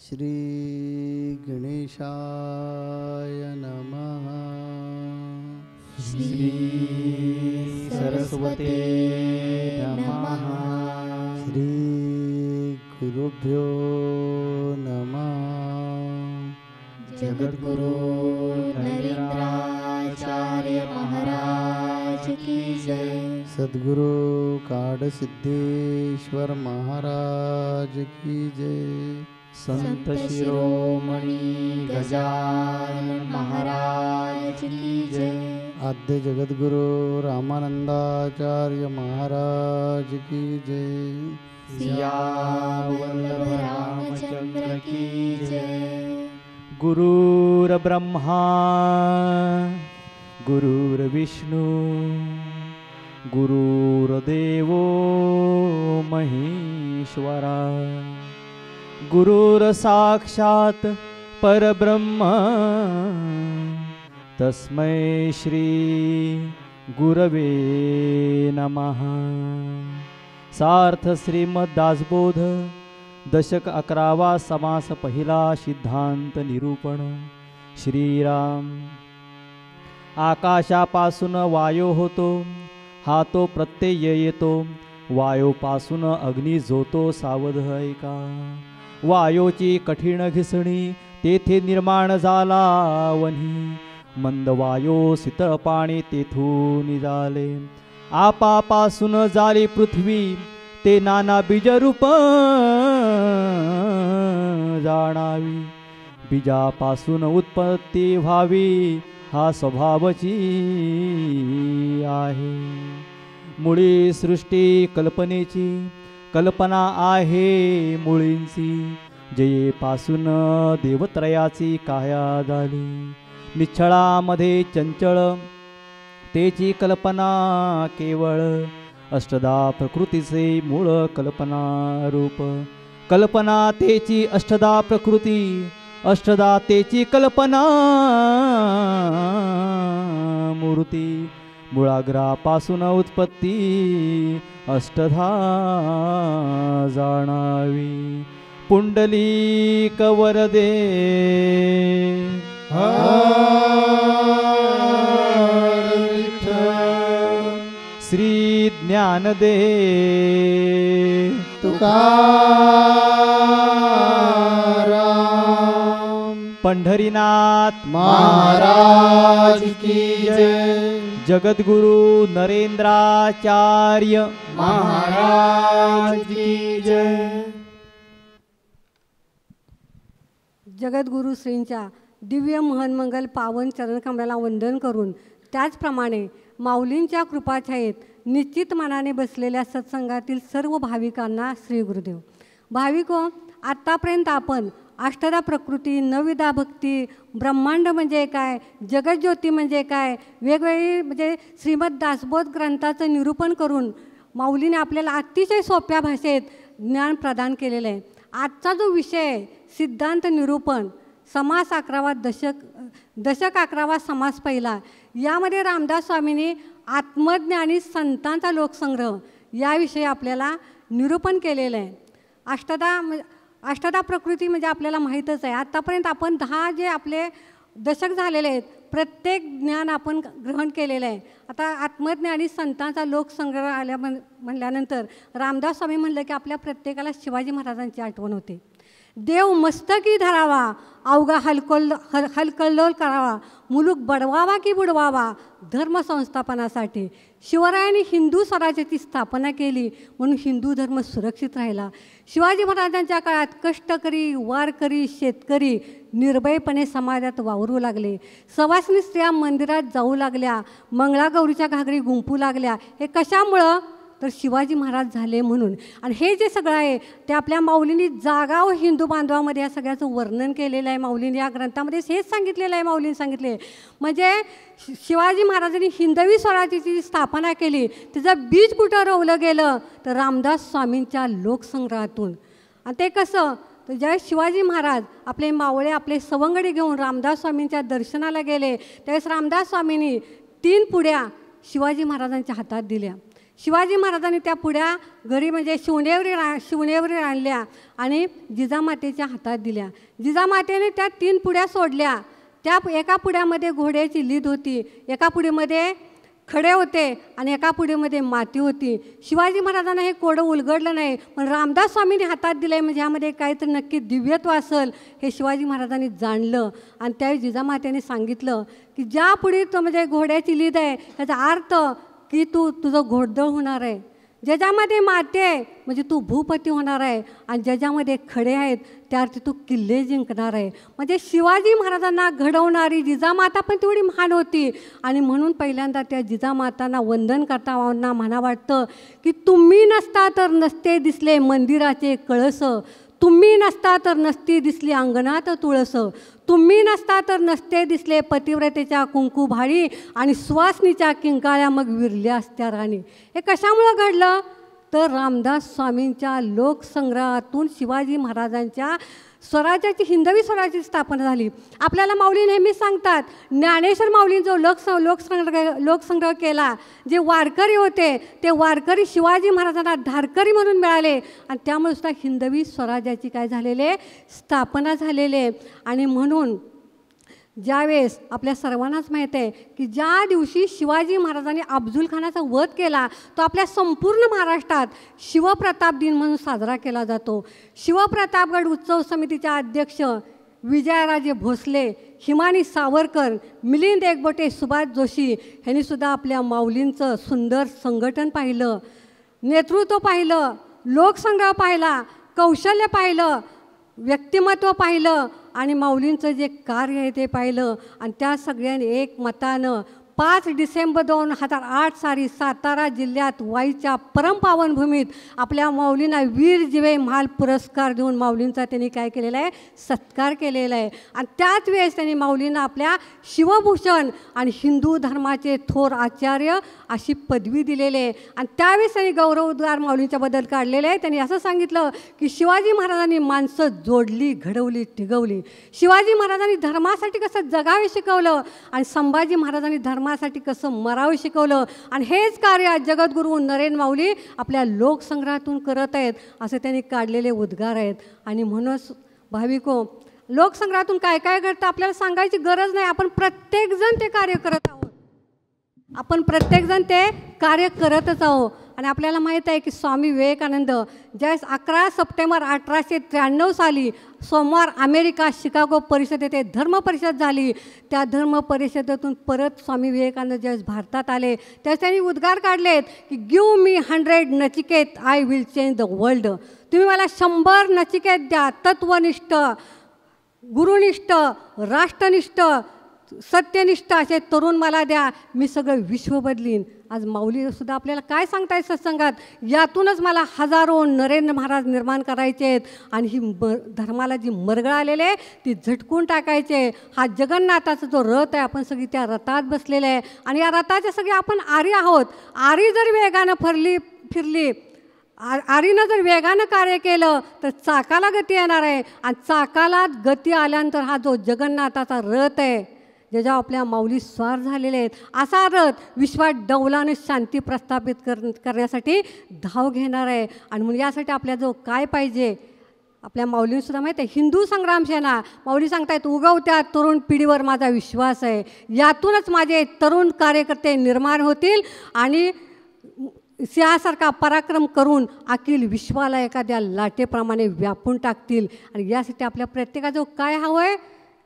श्री गणेशाय नमः। श्री सरस्वते नमः। श्री गुरुभ्यो नमः। जगद्गुरु नरेंद्राचार्य महाराज की जय। सद्गुरु काडसिद्धेश्वर महाराज की जय। संत शिरोमणी गजानन महाराज की जय। आद्य जगद्गुरु रामानंदाचार्य महाराज की जय। सियावल्लभ रामचंद्र की जय। गुरुर्ब्रह्मा गुरुर्विष्णू गुरुर्देवो महेश्वरा गुरुर्साक्षात् परब्रह्म तस्मै श्री गुरवे नमः। सार्थ श्रीमद्दासबोध दशक 11वा समास पहिला सिद्धांत निरूपण। श्रीराम आकाशापासून वायू होतो, हा तो प्रत्यय येतो, वायूपासून अग्नी जोतो सावध ऐका। वायूची कठीण घिसणी तेथे निर्माण झाला वन्ही, मंद वायू शीतळ पाणी तेथून झाले। आपापासून झाली पृथ्वी ते नाना बीजरूप जाणावी। बीजापासून उत्पत्ती व्हावी हा स्वभावची आहे। मुळी सृष्टी कल्पनेची, कल्पना आहे मुळींची। जयेपासून देवत्रयाची काया झाली। निश्चळामध्ये चंचळ तेची कल्पना केवळ। अष्टदा प्रकृतीचे मूळ कल्पना रूप। कल्पना तेची अष्टदा प्रकृती, अष्टदा तेची कल्पना मूर्ती। मूळाग्रापासून उत्पत्ती अष्टधा जाणावी। पुंडलीक वरदे श्री ज्ञानदे तुकाराम पंढरीनाथ महाराज की जय। जगद्गुरु नरेंद्राचार्य महाराज की जय। जगद्गुरु श्रींच्या दिव्य महन्मंगल पावन चरणकमळाला वंदन करून, त्याचप्रमाणे माऊलींच्या कृपाछायेत निश्चित मनाने बसलेल्या सत्संगातील सर्व भाविकांना श्री गुरुदेव। भाविको, आत्तापर्यंत आपण अष्टदा प्रकृती, नवविधा भक्ती, ब्रह्मांड म्हणजे काय, जगज्योती म्हणजे काय, वेगवेगळी म्हणजे श्रीमद दासबोध ग्रंथाचं निरूपण करून माऊलीने आपल्याला अतिशय सोप्या भाषेत ज्ञान प्रदान केलेलं आहे। आजचा जो विषय सिद्धांत निरूपण, समास 11वा, दशक 11वा समास पहिला, यामध्ये रामदास स्वामींनी आत्मज्ञानी संतांचा लोकसंग्रह याविषयी आपल्याला निरूपण केलेलं आहे। अष्टदा प्रकृती म्हणजे आपल्याला माहीतच आहे। आत्तापर्यंत आपण 10 जे आपले दशक झालेले आहेत, प्रत्येक ज्ञान आपण ग्रहण केलेलं आहे। आता आत्मज्ञानी संतांचा लोकसंग्रह आल्या म्हणल्यानंतर रामदास स्वामी म्हणलं की आपल्या प्रत्येकाला शिवाजी महाराजांची आठवण होते। देव मस्तकी धरावा, अवघा हलकल्लोल करावा, मुलूक बडवावा की बुडवावा, धर्म संस्थापनासाठी शिवरायांनी हिंदू स्वराज्याची स्थापना केली, म्हणून हिंदू धर्म सुरक्षित राहिला। शिवाजी महाराजांच्या काळात कष्टकरी, वारकरी, शेतकरी निर्भयपणे समाजात वावरू लागले। सवासनी स्त्रिया मंदिरात जाऊ लागल्या, मंगळागौरीच्या घागरी गुंफू लागल्या। हे कशामुळं? तर शिवाजी महाराज झाले म्हणून। आणि हे जे सगळं आहे ते आपल्या माऊलींनी जागा व हिंदू बांधवामध्ये या सगळ्याचं वर्णन केलेलं आहे। माऊलींनी या ग्रंथामध्ये हेच सांगितलेलं आहे। माऊलींनी सांगितले म्हणजे शिवाजी महाराजांनी हिंदवी स्वराज्याची स्थापना केली, त्याचं बीज कुठं रोवलं गेलं तर रामदास स्वामींच्या लोकसंग्रहातून। आणि ते कसं? तर ज्यावेळेस शिवाजी महाराज आपले मावळे, आपले सवंगडी घेऊन रामदास स्वामींच्या दर्शनाला गेले, त्यावेळेस रामदास स्वामींनी 3 पुड्या शिवाजी महाराजांच्या हातात दिल्या। शिवाजी महाराजांनी त्या पुड्या घरी म्हणजे शिवणेवरी आणल्या आणि जिजामातेच्या हातात दिल्या. जिजामातेने त्या 3 पुड्या सोडल्या. त्या एका पुड्यामध्ये घोड्याची लीद होती, एका पुडीमध्ये खडे होते आणि एका पुडीमध्ये माती होती. शिवाजी महाराजांना हे कोडं उलगडलं नाही, पण रामदास स्वामींनी हातात दिलं म्हणजे ह्यामध्ये काहीतरी नक्की दिव्यत्व असेल हे शिवाजी महाराजांनी जाणलं. आणि त्यावेळी जिजामातेने सांगितलं की ज्या पुढीत म्हणजे घोड्याची लीद आहे त्याचा अर्थ की तुझं घोडदळ होणार आहे, ज्याच्यामध्ये माती आहे म्हणजे तू भूपती होणार आहे, आणि ज्याच्यामध्ये खडे आहेत त्या अर्थी तू किल्ले जिंकणार आहे. म्हणजे शिवाजी महाराजांना घडवणारी जिजामाता पण तेवढी महान होती. आणि म्हणून पहिल्यांदा त्या जिजामातांना वंदन करताना म्हणा वाटतं की तुम्ही नसता तर नसते दिसले मंदिराचे कळस, तुम्ही नसता तर नसती दिसली अंगणात तुळस, तुम्ही नसता तर नसते दिसले पतिव्रतेच्या कुंकू भाळी, आणि सुवासनीच्या किंकाळ्या मग विरल्या असत्या राणी. हे कशामुळं घडलं तर रामदास स्वामींच्या लोकसंग्रहातून शिवाजी महाराजांच्या स्वराज्याची हिंदवी स्वराज्याची स्थापना झाली. आपल्याला माऊली नेहमी सांगतात ज्ञानेश्वर माऊलींनी जो लोकसंग्रह केला, जे वारकरी होते ते वारकरी शिवाजी महाराजांना धारकरी म्हणून मिळाले आणि त्यामुळे सुद्धा हिंदवी स्वराज्याची काय झालेले स्थापना झालेले. आणि म्हणून ज्यावेळेस आपल्या सर्वांनाच माहीत आहे की ज्या दिवशी शिवाजी महाराजांनी अफजल खानाचा वध केला तो आपल्या संपूर्ण महाराष्ट्रात शिवप्रताप दिन म्हणून साजरा केला जातो. शिवप्रतापगड उत्सव समितीच्या अध्यक्ष विजयराजे भोसले, हिमानी सावरकर, मिलिंद एकबोटे, सुभाष जोशी ह्यांनीसुद्धा आपल्या माऊलींचं सुंदर संघटन पाहिलं, नेतृत्व पाहिलं, लोकसंग्रह पाहिला, कौशल्य पाहिलं, व्यक्तिमत्व पाहिलं आणि माऊलींचं जे कार्य आहे ते पाहिलं. आणि त्या सगळ्यांनी एकमतानं 5 डिसेंबर 2008 साली सातारा जिल्ह्यात वाईच्या परमपावन भूमीत आपल्या माऊलींना वीर जिवे महाल पुरस्कार देऊन माऊलींचा त्यांनी काय केलेला आहे सत्कार केलेला आहे. आणि त्याच वेळेस त्यांनी माऊलींना आपल्या शिवभूषण आणि हिंदू धर्माचे थोर आचार्य अशी पदवी दिलेली आहे. आणि त्यावेळेस त्यांनी गौरवोद्गार माऊलींच्याबद्दल काढलेले आहे. त्यांनी असं सांगितलं की शिवाजी महाराजांनी माणसं जोडली, घडवली, टिकवली. शिवाजी महाराजांनी धर्मासाठी कसं जगावे शिकवलं आणि संभाजी महाराजांनी धर्मासाठी कसं मरावं शिकवलं. आणि हेच कार्य जगद्गुरू नरेंद्र माऊली आपल्या लोकसंग्रहातून करत आहेत असं त्यांनी काढलेले उद्गार आहेत. आणि म्हणूनच भाविको, लोकसंग्रहातून काय काय घडतं आपल्याला सांगायची गरज नाही. आपण प्रत्येकजण ते कार्य करत आहोत, आपण प्रत्येकजण ते कार्य करतच आहोत. आणि आपल्याला माहीत आहे की स्वामी विवेकानंद ज्यावेळेस 11 सप्टेंबर 1893 साली सोमवार अमेरिका शिकागो परिषद येथे धर्म परिषद झाली. त्या धर्म परिषदेतून परत स्वामी विवेकानंद ज्यावेळेस भारतात आले त्यावेळेस त्यांनी उद्गार काढलेत की give me 100 Nachiket, I will change the world. तुम्ही मला 100 नचिकेत द्या, तत्वनिष्ठ, गुरुनिष्ठ, राष्ट्रनिष्ठ, सत्यनिष्ठ असे तरुण मला द्या, मी सगळं विश्व बदलीन. आज माऊलीसुद्धा आपल्याला काय सांगतायत सत्संगात, यातूनच मला हजारो नरेंद्र महाराज निर्माण करायचे आहेत आणि ही धर्माला जी मरगळ आलेले आहे ती झटकून टाकायचे. हा जगन्नाथाचा जो रथ आहे आपण सगळी त्या रथात बसलेले आहे आणि या रथाचे सगळे आपण आरी आहोत. आरी जर वेगानं फिरली आरीनं जर वेगानं कार्य केलं तर चाकाला गती येणार आहे आणि चाकाला गती आल्यानंतर हा जो जगन्नाथाचा रथ आहे ज्याच्यावर आपल्या माऊली स्वार झालेले आहेत असा रथ विश्वात डौलाने शांती प्रस्थापित करण्यासाठी धाव घेणार आहे. आणि म्हणून यासाठी आपल्याजवळ काय पाहिजे आपल्या माऊलींसुद्धा माहीत आहे, हिंदू संग्राम सेना. माऊली सांगतायत उगवत्या तरुण पिढीवर माझा विश्वास आहे, यातूनच माझे तरुण कार्यकर्ते निर्माण होतील आणि सिंहासारखा पराक्रम करून अखिल विश्वाला एखाद्या लाटेप्रमाणे व्यापून टाकतील. आणि यासाठी आपल्या प्रत्येकाजवळ काय हवं आहे,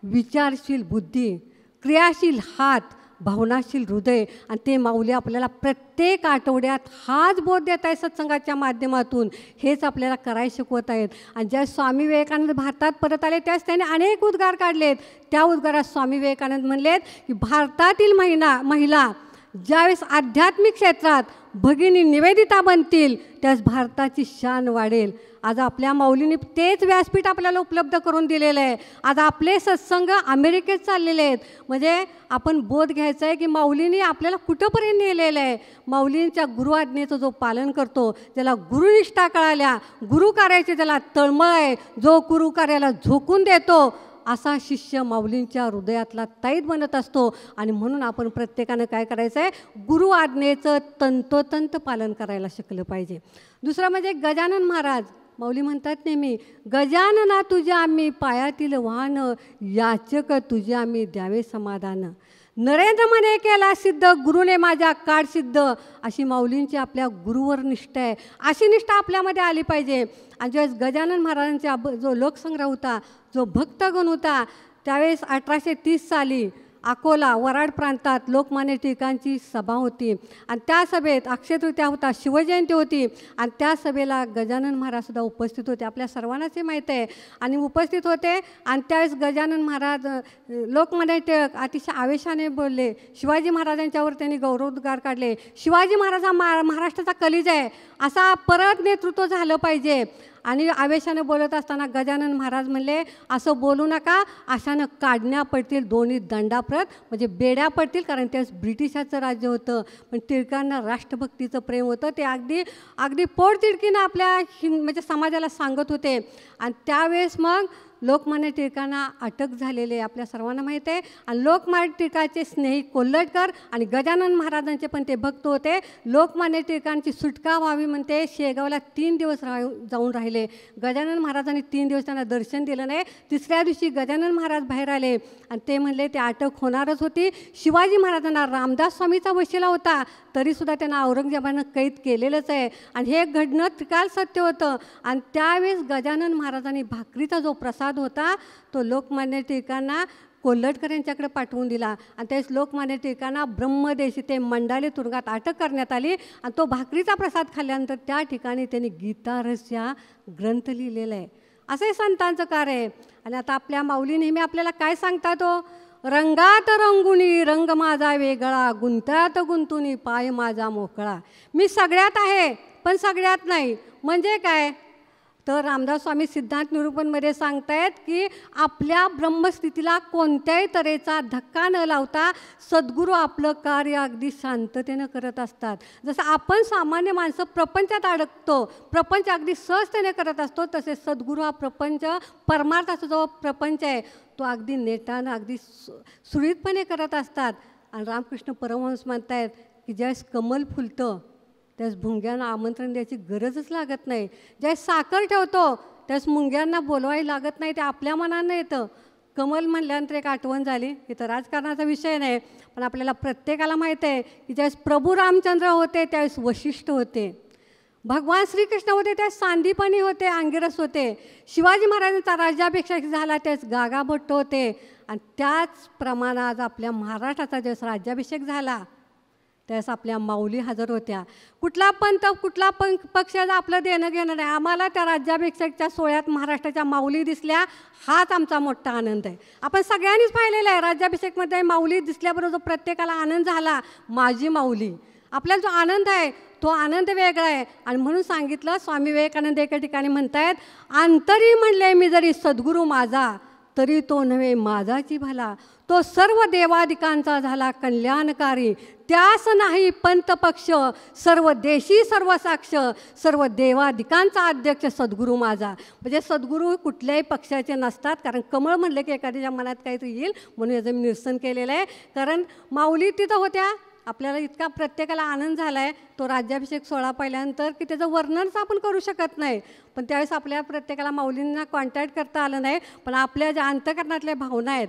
विचारशील बुद्धी, क्रियाशील हात, भावनाशील हृदय. आणि ते माऊली आपल्याला प्रत्येक आठवड्यात हाच बोध देत आहे सत्संगाच्या माध्यमातून. हेच आपल्याला करायला शिकवत आहेत. आणि ज्या स्वामी विवेकानंद भारतात परत आले त्यावेळेस त्यांनी अनेक उद्गार काढलेत. त्या उद्गारात स्वामी विवेकानंद म्हणलेत की भारतातील महिला ज्यावेळेस आध्यात्मिक क्षेत्रात भगिनी निवेदिता बनतील त्यावेळेस भारताची शान वाढेल. आज आपल्या माऊलींनी तेच व्यासपीठ आपल्याला उपलब्ध करून दिलेलं आहे. आज आपले सत्संग अमेरिकेत चाललेले आहेत. म्हणजे आपण बोध घ्यायचा आहे की माऊलींनी आपल्याला कुठंपर्यंत नेलेलं आहे. माऊलींच्या गुरुआज्ञेचं जो पालन करतो, ज्याला गुरुनिष्ठा कळाल्या, गुरु कार्याची त्याला तळमळ आहे, जो गुरु कार्याला झोकून देतो असा शिष्य माऊलींच्या हृदयातला ताईत बनत असतो. आणि म्हणून आपण प्रत्येकानं काय करायचं आहे, गुरु आज्ञेचं तंतोतंत पालन करायला शिकलं पाहिजे. दुसरं म्हणजे गजानन महाराज माऊली म्हणतात नेहमी, गजानना तुझ्या आम्ही पायातील वाहन, याचक तुझे आम्ही द्यावे समाधान. नरेंद्र म्हणे केला सिद्ध, गुरुने माझ्या काळ सिद्ध. अशी माऊलींची आपल्या गुरुवर निष्ठा आहे. अशी निष्ठा आपल्यामध्ये आली पाहिजे. आणि ज्यावेळेस गजानन महाराजांचा जो लोकसंग्रह होता, जो भक्तगण होता, त्यावेळेस 1830 साली अकोला वराड प्रांतात लोकमान्य टिळकांची सभा होती. आणि त्या सभेत अक्षय तृतीया होता, शिवजयंती होती. आणि त्या सभेला गजानन महाराजसुद्धा उपस्थित होते. आपल्या सर्वांनाच माहीत आहे. आणि उपस्थित होते. आणि त्यावेळेस गजानन महाराज लोकमान्य टिळक अतिशय आवेशाने बोलले. शिवाजी महाराजांच्यावर त्यांनी गौरवोद्गार काढले. शिवाजी महाराज हा महाराष्ट्राचा कलिज आहे, असा परत नेतृत्व झालं पाहिजे. आणि आवेशाने बोलत असताना गजानन महाराज म्हणले, असं बोलू नका, अशानं काढण्या पडतील दोन्ही दंडाप्रत, म्हणजे बेड्या पडतील. कारण त्यावेळेस ब्रिटिशाचं राज्य होतं. पण टिळकांना राष्ट्रभक्तीचं प्रेम होतं. ते अगदी पोटतिडकीनं आपल्या म्हणजे समाजाला सांगत होते. आणि त्यावेळेस मग लोकमान्य टिळकांना अटक झालेले आपल्या सर्वांना माहीत आहे. आणि लोकमान्य टिळकाचे स्नेही कोल्हटकर आणि गजानन महाराजांचे पण ते भक्त होते. लोकमान्य टिळकांची सुटका व्हावी म्हणते शेगावला 3 दिवस जाऊन राहिले. गजानन महाराजांनी 3 दिवस त्यांना दर्शन दिलं नाही. तिसऱ्या दिवशी गजानन महाराज बाहेर आले आणि ते म्हणले ते अटक होणारच होती. शिवाजी महाराजांना रामदास स्वामीचा वशिला होता, तरीसुद्धा त्यांना औरंगजेबानं कैद केलेलंच आहे. आणि हे घडणं त्रिकाल सत्य होतं. आणि त्यावेळेस गजानन महाराजांनी भाकरीचा जो प्रसाद होता तो लोकमान्य टिळकांना कोल्हटकर यांच्याकडे पाठवून दिला. आणि त्यावेळेस लोकमान्य टिळकांना ब्रह्मदेश ते मंडाले तुरुंगात अटक करण्यात आली. आणि तो भाकरीचा प्रसाद खाल्ल्यानंतर त्या ठिकाणी त्यांनी गीतारस या ग्रंथ लिहिलेला आहे. असंही संतांचं कार्य आहे. आणि आता आपल्या माऊली नेहमी आपल्याला काय सांगतात, हो, रंगात रंगुणी रंग माझा वेगळा, गुंतात गुंतुनी पाय माझा मोकळा. मी सगळ्यात आहे पण सगळ्यात नाही. म्हणजे काय तर रामदास स्वामी सिद्धांत निरूपणमध्ये सांगतायत की आपल्या ब्रह्मस्थितीला कोणत्याही तऱ्हेचा धक्का न लावता सद्गुरू आपलं कार्य अगदी शांततेनं करत असतात. जसं आपण सामान्य माणसं प्रपंचात अडकतो, प्रपंच अगदी सहजतेने करत असतो, तसे सद्गुरू हा प्रपंच परमार्थाचा जो प्रपंच आहे तो अगदी नेटानं अगदी सुरळीतपणे करत असतात. आणि रामकृष्ण परमहंस म्हणतायत की ज्यावेळेस कमल फुलतं त्यास भुंग्यांना आमंत्रण द्यायची गरजच लागत नाही. ज्यावेळेस साखर ठेवतो त्यास मुंग्यांना बोलवायला लागत नाही, ते आपल्या मनानं येतं. कमल म्हणल्यानंतर एक आठवण झाली, इथं राजकारणाचा विषय नाही, पण आपल्याला प्रत्येकाला माहीत आहे की ज्यावेळेस प्रभू रामचंद्र होते त्यावेळेस वशिष्ठ होते, भगवान श्रीकृष्ण होते त्यावेळेस सांदीपनी होते, अंगिरस होते, शिवाजी महाराजांचा राज्याभिषेक झाला त्यावेळेस गागाभट्ट होते. आणि त्याच प्रमाणात आपल्या महाराष्ट्राचा ज्यावेळेस राज्याभिषेक झाला त्यावेळेस आपल्या माऊली हजर होत्या. कुठला पंथ कुठला पक्षाचं आपलं देणं घेणं नाही, आम्हाला त्या राज्याभिषेकच्या सोहळ्यात महाराष्ट्राच्या माऊली दिसल्या, हाच आमचा मोठा आनंद आहे. आपण सगळ्यांनीच पाहिलेलं आहे राज्याभिषेकमध्ये माऊली दिसल्याबरोबर जो प्रत्येकाला आनंद झाला, माझी माऊली. आपल्याला जो आनंद आहे तो आनंद वेगळा आहे. आणि म्हणून सांगितलं स्वामी विवेकानंद एका ठिकाणी म्हणतायत, अंतरी म्हणले मी जरी सद्गुरू माझा, तरी तो नव्हे माझाची भला, तो सर्व देवादिकांचा झाला कल्याणकारी, त्यास नाही पंत पक्ष, सर्व देशी सर्व साक्ष, सर्व देवादिकांचा अध्यक्ष सद्गुरू माझा. म्हणजे सद्गुरू कुठल्याही पक्षाचे नसतात, कारण कमळ म्हणलं की एखाद्याच्या मनात काहीतरी येईल, म्हणून याचं मी निरसन केलेलं आहे. कारण माऊली तिथं होत्या, आपल्याला इतका प्रत्येकाला आनंद झाला आहे तो राज्याभिषेक सोहळा पाहिल्यानंतर की त्याचं वर्णनच आपण करू शकत नाही. पण त्यावेळेस आपल्या प्रत्येकाला माऊलींना कॉन्टॅक्ट करता आलं नाही, पण आपल्या ज्या अंतःकरणातल्या भावना आहेत,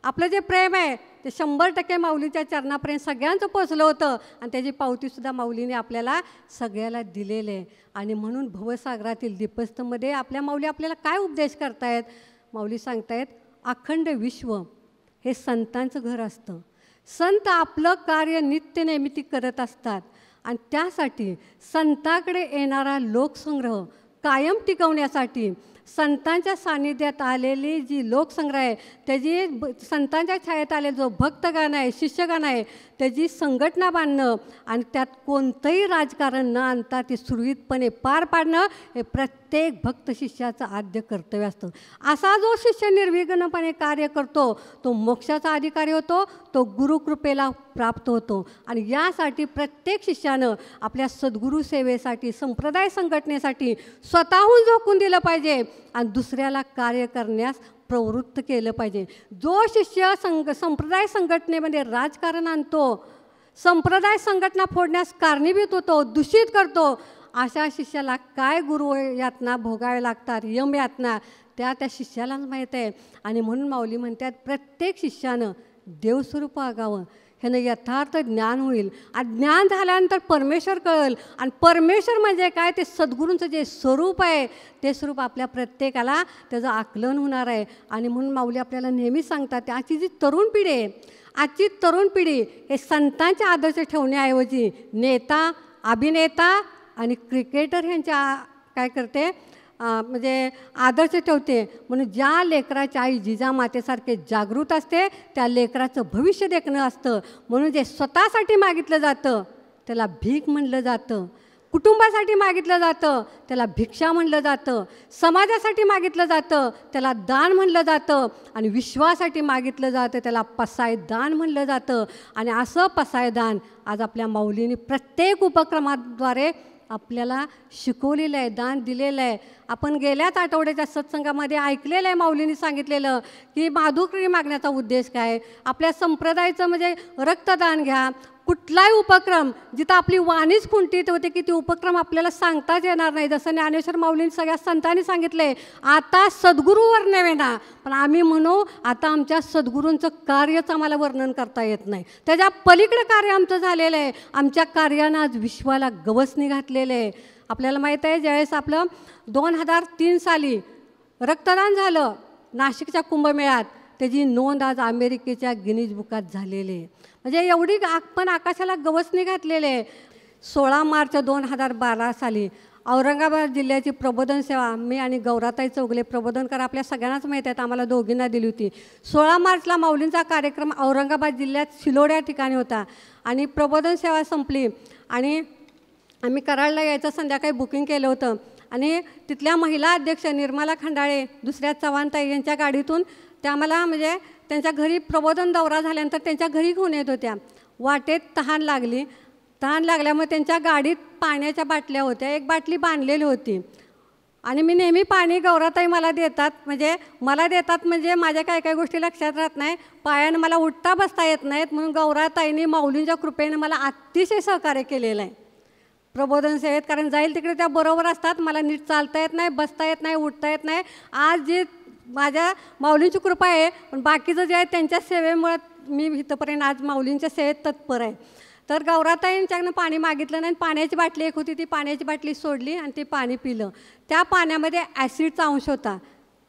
आपलं जे प्रेम आहे ते 100% माऊलीच्या चरणापर्यंत सगळ्यांचं पोचलं होतं. आणि त्याची पावतीसुद्धा माऊलीने आपल्याला सगळ्याला दिलेलं आहे. आणि म्हणून भवसागरातील दीपस्तंभमध्ये आपल्या माऊली आपल्याला काय उपदेश करतायत, माऊली सांगतायत, अखंड विश्व हे संतांचं घर असतं. संत आपलं कार्य नित्यनेमिती करत असतात. आणि त्यासाठी संतांकडे येणारा लोकसंग्रह कायम टिकवण्यासाठी संतांच्या सान्निध्यात आलेली जी लोकसंग्रह आहे त्याची, संतांच्या छायेत आलेलं जो भक्तगण आहे, शिष्यगण आहे, त्याची संघटना बांधणं आणि त्यात कोणतंही राजकारण न आणता ते सुरळीतपणे पार पाडणं हे प्रत्येक भक्त शिष्याचं आद्य कर्तव्य असतं. असा जो शिष्य निर्विघ्नपणे कार्य करतो तो मोक्षाचा अधिकारी होतो, तो गुरुकृपेला प्राप्त होतो. आणि यासाठी प्रत्येक शिष्यानं आपल्या सद्गुरू सेवेसाठी, संप्रदाय संघटनेसाठी स्वतःहून झोकून दिलं पाहिजे आणि दुसऱ्याला कार्य करण्यास प्रवृत्त केलं पाहिजे. जो शिष्य संप्रदाय संघटनेमध्ये राजकारण आणतो, संप्रदाय संघटना फोडण्यास कारणीभूत होतो, दूषित करतो, अशा शिष्याला काय गुरु यातना भोगावे लागतात, यम यातना, त्या शिष्यालाच माहीत आहे. आणि म्हणून माऊली म्हणतात प्रत्येक शिष्यानं देवस्वरूप वागावं, ह्यानं यथार्थ ज्ञान होईल. आणि ज्ञान झाल्यानंतर परमेश्वर कळेल. आणि परमेश्वर म्हणजे काय, ते सद्गुरूंचं जे स्वरूप आहे ते स्वरूप आपल्या प्रत्येकाला त्याचं आकलन होणार आहे. आणि म्हणून माऊली आपल्याला नेहमीच सांगतात, आजची जी तरुण पिढी आहे, आजची तरुण पिढी हे संतांचे आदर्श ठेवण्याऐवजी नेता, अभिनेता आणि क्रिकेटर ह्यांच्या काय करते, म्हणजे आदर्श ठेवते. म्हणून ज्या लेकराची आई जिजामातेसारखे जागृत असते त्या लेकराचं भविष्य देखणं असतं. म्हणून जे स्वतःसाठी मागितलं जातं त्याला भीक म्हणलं जातं, कुटुंबासाठी मागितलं जातं त्याला भिक्षा म्हणलं जातं, समाजासाठी मागितलं जातं त्याला दान म्हणलं जातं, आणि विश्वासाठी मागितलं जातं त्याला पसायदान म्हणलं जातं. आणि असं पसायदान आज आपल्या माऊलींनी प्रत्येक उपक्रमाद्वारे आपल्याला शिकवलेलं आहे, दान दिलेलं आहे. आपण गेल्याच आठवड्याच्या सत्संगामध्ये ऐकलेलं आहे, माऊलींनी सांगितलेलं की माधुकरी मागण्याचा उद्देश काय, आपल्या संप्रदायाचं म्हणजे रक्तदान घ्या. कुठलाही उपक्रम जिथं आपली वाणीच खुंटीत होते की ती उपक्रम आपल्याला सांगताच येणार नाही. जसं ज्ञानेश्वर माऊलींनी सगळ्या संतांनी सांगितले, आता सद्गुरूवर नेवेना, पण आम्ही म्हणू आता आमच्या सद्गुरूंचं कार्यच आम्हाला वर्णन करता येत नाही, त्याच्या पलीकडे कार्य आमचं झालेलं आहे. आमच्या कार्यानं आज विश्वाला गवसणी घातलेलं आहे. आपल्याला माहीत आहे, ज्यावेळेस आपलं 2003 साली रक्तदान झालं नाशिकच्या कुंभमेळ्यात, त्याची नोंद आज अमेरिकेच्या गिनीज बुकात झालेली आहे. म्हणजे एवढी आपण आकाशाला गवसणी घातलेले आहे. 16 मार्च 2012 साली औरंगाबाद जिल्ह्याची प्रबोधन सेवा, मी आणि गौराताई चौगले प्रबोधनकार आपल्या सगळ्यांनाच माहीत आहेत, आम्हाला दोघींना दिली होती. 16 मार्चला माऊलींचा कार्यक्रम औरंगाबाद जिल्ह्यात सिलोड या ठिकाणी होता. आणि प्रबोधन सेवा संपली आणि आम्ही कराडला यायचं संध्याकाळी बुकिंग केलं होतं. आणि तिथल्या महिला अध्यक्ष निर्मला खंडाळे, दुसऱ्या चव्हाणताई यांच्या गाडीतून त्या आम्हाला म्हणजे त्यांच्या घरी प्रबोधन दौरा झाल्यानंतर त्यांच्या घरी घेऊन येत होत्या. वाटेत तहान लागली. तहान लागल्यामुळे त्यांच्या गाडीत पाण्याच्या बाटल्या होत्या, एक बाटली बांधलेली होती. आणि मी नेहमी पाणी गौराताई मला देतात म्हणजे माझ्या काय काय गोष्टी लक्षात राहत नाही, पायानं मला उठता बसता येत नाहीत, म्हणून गौराताईंनी माऊलींच्या कृपेने मला अतिशय सहकार्य केलेलं आहे प्रबोधन सेवेत. कारण जाईल तिकडे त्या बरोबर असतात, मला नीट चालता येत नाही, बसता येत नाही, उठता येत नाही. आज जी माझ्या माऊलींची कृपा आहे, पण बाकीचं जे आहे त्यांच्या सेवेमुळे मी इथंपर्यंत आज माऊलींच्या सेवेत तत्पर आहे. तर गौराताईंच्याकडनं पाणी मागितलं नाही, पाण्याची बाटली एक होती, ती पाण्याची बाटली सोडली आणि ते पाणी पिलं. त्या पाण्यामध्ये ॲसिडचा अंश होता,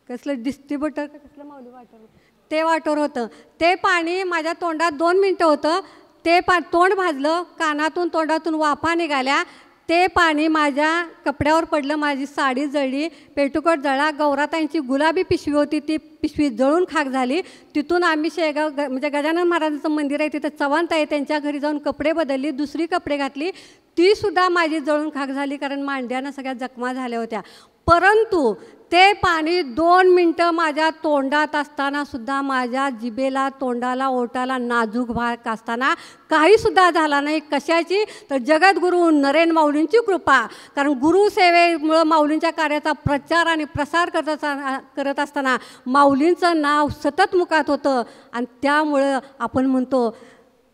कसलं डिस्ट्रीब्युटर का कसलं माऊली वाटर, ते वाटर होतं. ते पाणी माझ्या तोंडात 2 मिनटं होतं. ते तोंड भाजलं, कानातून तोंडातून वाफा निघाल्या, ते पाणी माझ्या कपड्यावर पडलं, माझी साडी जळली, पेटुकट जळा. गौराताईंची गुलाबी पिशवी होती, ती पिशवी जळून खाक झाली. तिथून आम्ही शेगाव म्हणजे गजानन महाराजांचं मंदिर आहे तिथं चव्हाणताई त्यांच्या घरी जाऊन कपडे बदलली, दुसरी कपडे घातली, तीसुद्धा माझी जळून खाक झाली, कारण मांड्यानं सगळ्या जखमा झाल्या होत्या. परंतु ते पाणी 2 मिनटं माझ्या तोंडात असतानासुद्धा माझ्या जिभेला, तोंडाला, ओठाला नाजूक भाग असताना काहीसुद्धा झाला नाही. कशाची, तर जगद्गुरू नरेंद्र माऊलींची कृपा. कारण गुरुसेवेमुळं माऊलींच्या कार्याचा प्रचार आणि प्रसार करत असताना माऊलींचं नाव सतत मुखात होतं. आणि त्यामुळं आपण म्हणतो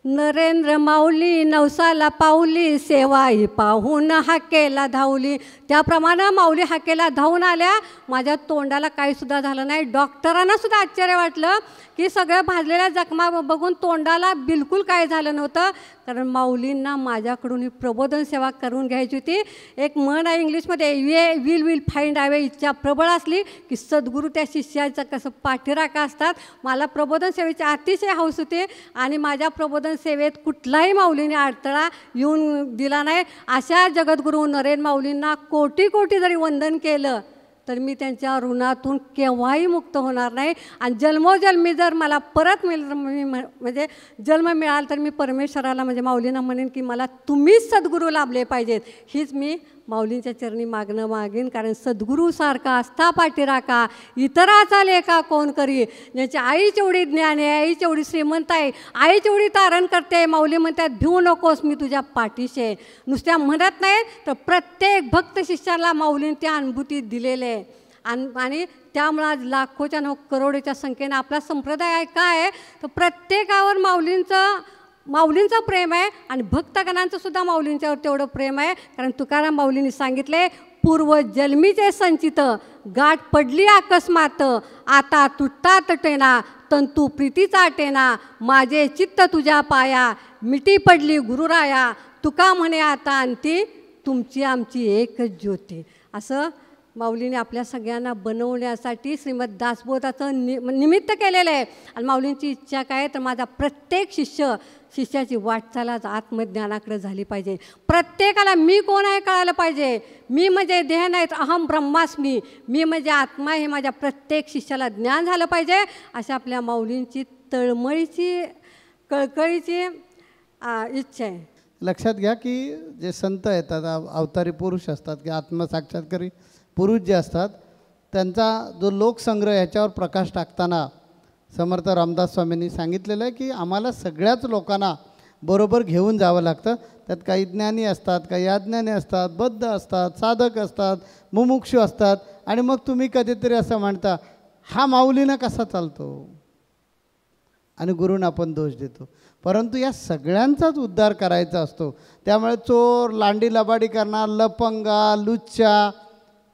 नरेंद्र माऊली नवसाला पाऊली, सेवा ही पाहून हाकेला धावली. त्याप्रमाणे माऊली हाकेला धावून आल्या, माझ्या तोंडाला काहीसुद्धा झालं नाही. डॉक्टरांना सुद्धा आश्चर्य वाटलं की सगळ्या भाजलेल्या जखमा बघून तोंडाला बिलकुल काय झालं नव्हतं, कारण माऊलींना माझ्याकडून ही प्रबोधन सेवा करून घ्यायची होती. एक म्हण आहे इंग्लिशमध्ये, विल फाइंड आवे. इच्छा प्रबळ असली की सद्गुरू त्या शिष्याचं कसं पाठीराखा असतात. मला प्रबोधन सेवेची अतिशय हौस होती आणि माझ्या प्रबोधन सेवेत कुठलाही माऊलीने अडथळा येऊन दिला नाही. अशा जगद्गुरू नरेंद्र माऊलींना कोटी कोटी जरी वंदन केलं तर मी त्यांच्या ऋणातून केव्हाही मुक्त होणार नाही. आणि जन्मोजन्मी जर मला परत म्हणजे जन्म मिळाला तर मी परमेश्वराला म्हणजे माऊलींना म्हणेन की मला तुम्हीच सद्गुरू लाभले पाहिजेत. हीच मी माऊलींच्या चरणी मागेन. कारण सद्गुरूसारखा आस्था पाठीराखा इतराचा लेखा कोण करी. ज्याची आई तेवढी ज्ञान आहे, आई तेवढी श्रीमंत आहे, आई तेवढी तारण करते. माऊली म्हणतात भिवू नकोस, मी तुझ्या पाठीशी आहे. नुसत्या म्हणत नाही तर प्रत्येक भक्त शिष्याला माऊलींनी त्या अनुभूती दिलेल्या आहे. आणि त्यामुळं आज लाखोच्या करोडोच्या संख्येनं आपला संप्रदाय आहे काय आहे तर प्रत्येकावर माऊलींचं प्रेम आहे आणि भक्तगणांचं सुद्धा माऊलींच्यावर तेवढं प्रेम आहे. कारण तुकाराम माऊलींनी सांगितले पूर्वजन्मीचे संचित गाठ पडली अकस्मात आता तुटता तटेना तंतू प्रीतीचा टेना माझे चित्त तुझ्या पाया मिठी पडली गुरुराया तुका म्हणे आता अंती तुमची आमची एकच ज्योती. असं माऊलीने आपल्या सगळ्यांना बनवण्यासाठी श्रीमद दासबोधाचं निमित्त केलेलं आहे. आणि माऊलींची इच्छा काय तर माझा प्रत्येक शिष्याची वाटचालच आत्मज्ञानाकडे झाली पाहिजे. प्रत्येकाला मी कोण आहे कळायला पाहिजे. मी म्हणजे देह नाही तर अहम ब्रह्मास्मी, मी म्हणजे आत्मा हे माझ्या प्रत्येक शिष्याला ज्ञान झालं पाहिजे. अशा आपल्या माऊलींची तळमळीची कळकळीची इच्छा आहे. लक्षात घ्या की जे संत येतात अवतारी पुरुष असतात की आत्मसाक्षात्कारी पुरुष जे असतात त्यांचा जो लोकसंग्रह ह्याच्यावर प्रकाश टाकताना समर्थ रामदास स्वामींनी सांगितलेलं आहे की आम्हाला सगळ्याच लोकांना बरोबर घेऊन जावं लागतं. त्यात काही ज्ञानी असतात, काही अज्ञानी असतात, बद्ध असतात, साधक असतात, मुमुक्षू असतात. आणि मग तुम्ही कधीतरी असं म्हणता हा माऊलीनं कसा चालतो आणि गुरूंना आपण दोष देतो. परंतु या सगळ्यांचाच उद्धार करायचा असतो. त्यामुळे चोर, लांडी लबाडी करणार, लपंगा, लुच्चा,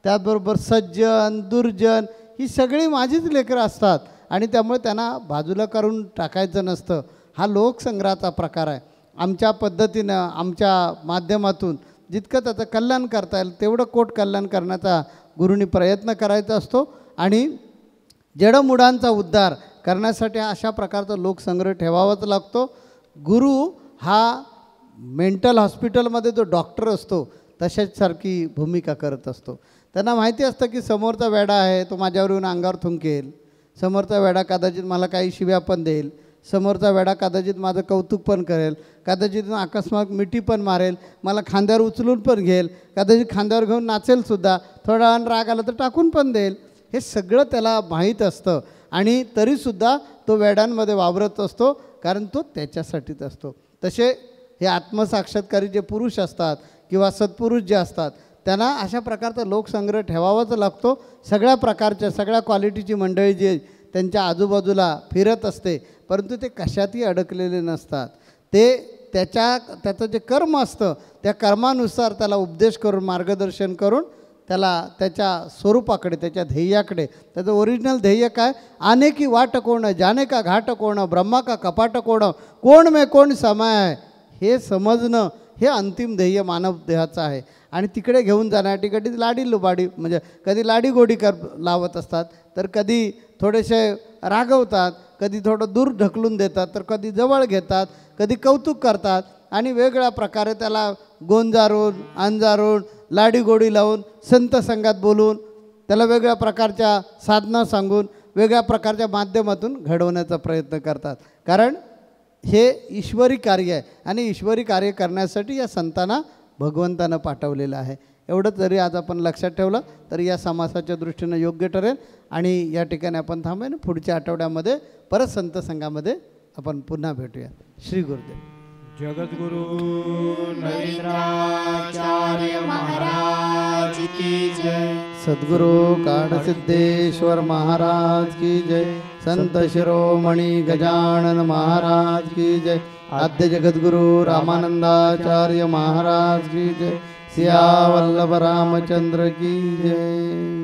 त्याचबरोबर सज्जन, दुर्जन ही सगळी माझीच लेकरं असतात आणि त्यामुळे त्यांना बाजूला करून टाकायचं नसतं. हा लोकसंग्रहाचा प्रकार आहे. आमच्या पद्धतीनं आमच्या माध्यमातून जितकं त्याचं कल्याण करता येईल तेवढं कोट कल्याण करण्याचा गुरूंनी प्रयत्न करायचा असतो. आणि जडमुडांचा उद्धार करण्यासाठी अशा प्रकारचा लोकसंग्रह ठेवावाच लागतो. गुरु हा मेंटल हॉस्पिटलमध्ये जो डॉक्टर असतो तशाच सारखी भूमिका करत असतो. त्यांना माहिती असतं की समोरचा वेडा आहे तो माझ्यावर येऊन अंगावर थुंकेल, समोरचा वेडा कदाचित मला काही शिव्या पण देईल, समोरचा वेडा कदाचित माझं कौतुक पण करेल, कदाचित अकस्मात मिठी पण मारेल, मला खांद्यावर उचलून पण घेईल, कदाचित खांद्यावर घेऊन नाचेलसुद्धा, थोडा वेळानं राग आला तर टाकून पण देईल. हे सगळं त्याला माहीत असतं आणि तरीसुद्धा तो वेडांमध्ये वावरत असतो कारण तो त्याच्यासाठीच असतो. तसे हे आत्मसाक्षात्कारी जे पुरुष असतात किंवा सत्पुरुष जे असतात त्यांना अशा प्रकारचा लोकसंग्रह ठेवावाच लागतो. सगळ्या प्रकारच्या सगळ्या क्वालिटीची मंडळी जी त्यांच्या आजूबाजूला फिरत असते परंतु ते कशातही अडकलेले नसतात. ते त्याचं जे कर्म असतं त्या कर्मानुसार त्याला उपदेश करून मार्गदर्शन करून त्याला त्याच्या स्वरूपाकडे त्याच्या ध्येयाकडे त्याचं ओरिजिनल ध्येय काय आने की वाट कोण जाने का घाट कोण ब्रह्मा का कपाट कोण में कोण समय आहे हे समजणं हे अंतिम ध्येय मानव देहाचं आहे. आणि तिकडे घेऊन जाण्यासाठी कधी लाडी लुबाडी म्हणजे कधी लाडी गोडी लावत असतात तर कधी थोडेसे रागवतात, कधी थोडं दूर ढकलून देतात तर कधी जवळ घेतात, कधी कौतुक करतात आणि वेगळ्या प्रकारे त्याला गोंजारून अंजारून लाडी गोडी लावून संत संघात बोलून त्याला वेगळ्या प्रकारच्या साधना सांगून वेगळ्या प्रकारच्या माध्यमातून घडवण्याचा प्रयत्न करतात. कारण हे ईश्वरी कार्य आहे आणि ईश्वरी कार्य करण्यासाठी या संतांना भगवंतानं पाठवलेलं आहे. एवढं जरी आज आपण लक्षात ठेवलं तर या समासाच्या दृष्टीनं योग्य ठरेल. आणि या ठिकाणी आपण थांबूया. पुढच्या आठवड्यामध्ये परत संत संघामध्ये आपण पुन्हा भेटूया. श्री गुरुदेव. जगद्गुरु नरेंद्राचार्य महाराज की जय. सद्गुरु काडसिद्धेश्वर महाराज की जय. संत शिरोमणी गजानन महाराज की जय. आद्य जगद्गुरु रामानंदाचार्य महाराज की जय. सिया वल्लभ रामचंद्र की जय.